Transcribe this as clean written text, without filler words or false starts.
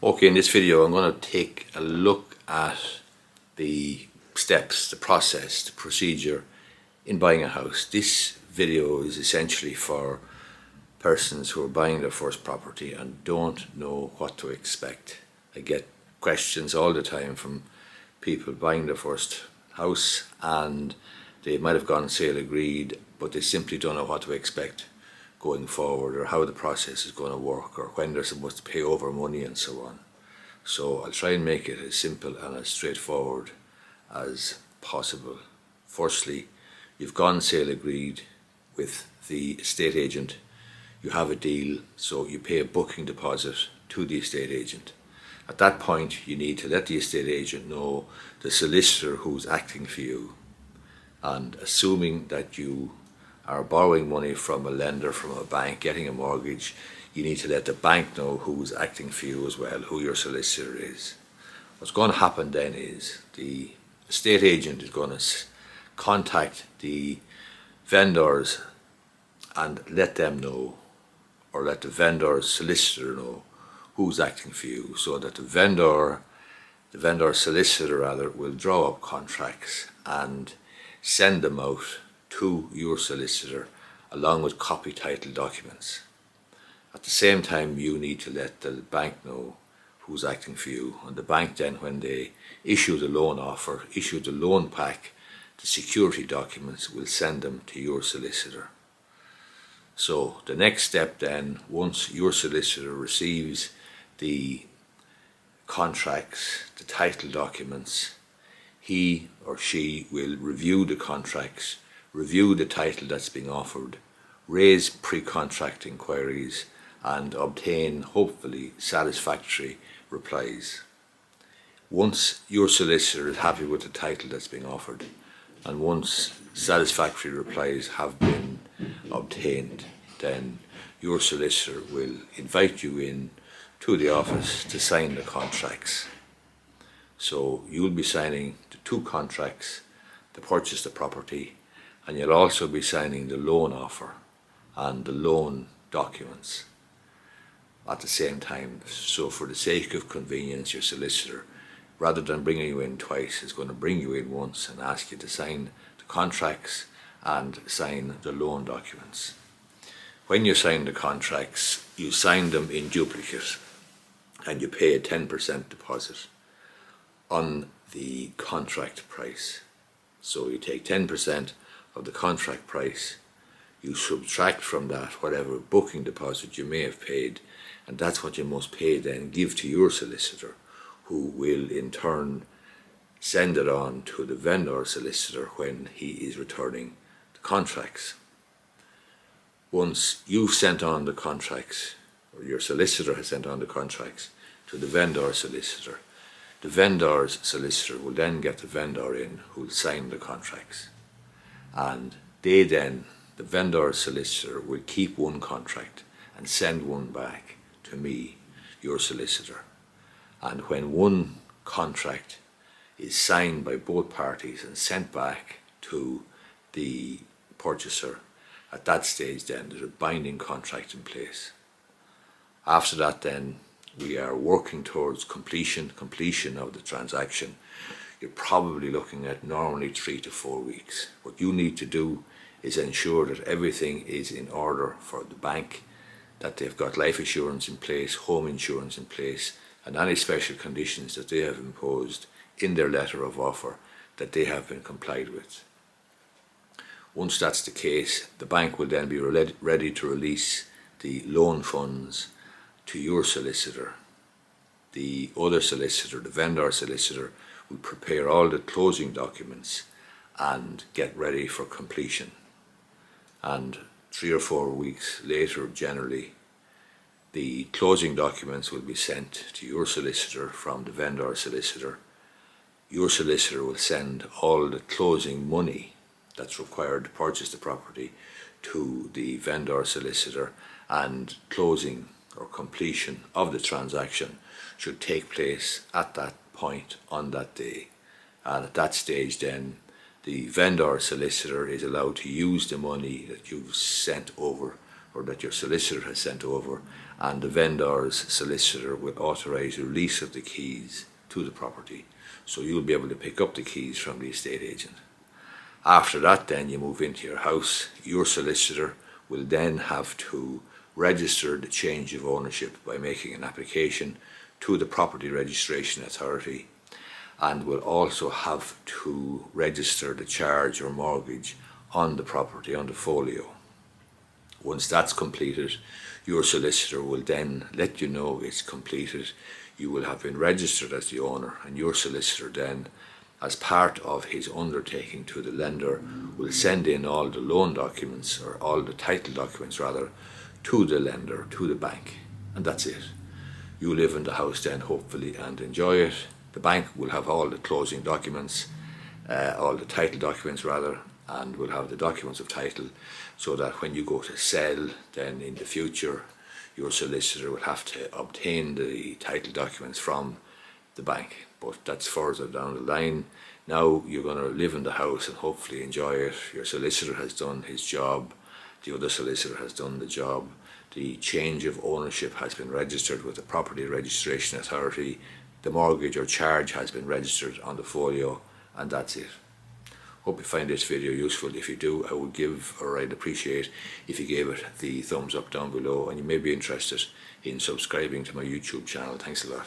Okay, in this video I'm going to take a look at the steps, the process, the procedure in buying a house. This video is essentially for persons who are buying their first property and don't know what to expect. I get questions all the time from people buying their first house, and they might have gone sale agreed, but they simply don't know what to expect going forward, or how the process is going to work, or when they're supposed to pay over money and so on. So I'll try and make it as simple and as straightforward as possible. Firstly, you've gone sale agreed with the estate agent. You have a deal, so you pay a booking deposit to the estate agent. At that point, you need to let the estate agent know the solicitor who's acting for you. And assuming that you are borrowing money from a lender, from a bank, getting a mortgage, you need to let the bank know who's acting for you as well, who your solicitor is. What's going to happen then is the estate agent is going to contact the vendors and let them know, or let the vendor's solicitor know who's acting for you, so that the vendor solicitor rather, will draw up contracts and send them out to your solicitor along with copy title documents. At the same time, you need to let the bank know who's acting for you, and the bank then, when they issue the loan offer, issue the loan pack, the security documents, will send them to your solicitor. So the next step then, once your solicitor receives the contracts, the title documents, he or she will review the contracts, review the title that's being offered, raise pre-contract inquiries, and obtain, hopefully, satisfactory replies. Once your solicitor is happy with the title that's being offered, and once satisfactory replies have been obtained, then your solicitor will invite you in to the office to sign the contracts. So you'll be signing the two contracts to purchase the property, and you'll also be signing the loan offer and the loan documents at the same time. So for the sake of convenience, your solicitor, rather than bringing you in twice, is going to bring you in once and ask you to sign the contracts and sign the loan documents. When you sign the contracts, you sign them in duplicate, and you pay a 10% deposit on the contract price. So you take 10% of the contract price, you subtract from that whatever booking deposit you may have paid, and that's what you must pay then, give to your solicitor, who will in turn send it on to the vendor solicitor when he is returning the contracts. Once you've sent on the contracts, or your solicitor has sent on the contracts to the vendor solicitor, the vendor's solicitor will then get the vendor in who will sign the contracts, and they then, the vendor solicitor, will keep one contract and send one back to me, your solicitor. And when one contract is signed by both parties and sent back to the purchaser, at that stage then there's a binding contract in place. After that then, we are working towards completion of the transaction. You're probably looking at normally 3 to 4 weeks. What you need to do is ensure that everything is in order for the bank, that they've got life insurance in place, home insurance in place, and any special conditions that they have imposed in their letter of offer, that they have been complied with. Once that's the case, the bank will then be ready to release the loan funds to your solicitor. The other solicitor, the vendor solicitor, will prepare all the closing documents and get ready for completion. And 3 or 4 weeks later, generally, the closing documents will be sent to your solicitor from the vendor solicitor. Your solicitor will send all the closing money that's required to purchase the property to the vendor solicitor, and closing or completion of the transaction should take place at that point on that day. And at that stage then, the vendor solicitor is allowed to use the money that you've sent over, or that your solicitor has sent over, and the vendor's solicitor will authorise release of the keys to the property. So you'll be able to pick up the keys from the estate agent. After that, then you move into your house. Your solicitor will then have to register the change of ownership by making an application to the Property Registration Authority, and will also have to register the charge or mortgage on the property, on the folio. Once that's completed, your solicitor will then let you know it's completed. You will have been registered as the owner, and your solicitor then, as part of his undertaking to the lender, will send in all the loan documents, or all the title documents rather, to the lender, to the bank, and that's it. You live in the house then, hopefully, and enjoy it. The bank will have all the closing documents, all the title documents rather, and will have the documents of title, so that when you go to sell, then in the future, your solicitor will have to obtain the title documents from the bank. But that's further down the line. Now you're going to live in the house and hopefully enjoy it. Your solicitor has done his job. The other solicitor has done the job. The change of ownership has been registered with the Property Registration Authority. The mortgage or charge has been registered on the folio, and that's it. Hope you find this video useful. If you do, I would I'd appreciate if you gave it the thumbs up down below, and you may be interested in subscribing to my YouTube channel. Thanks a lot.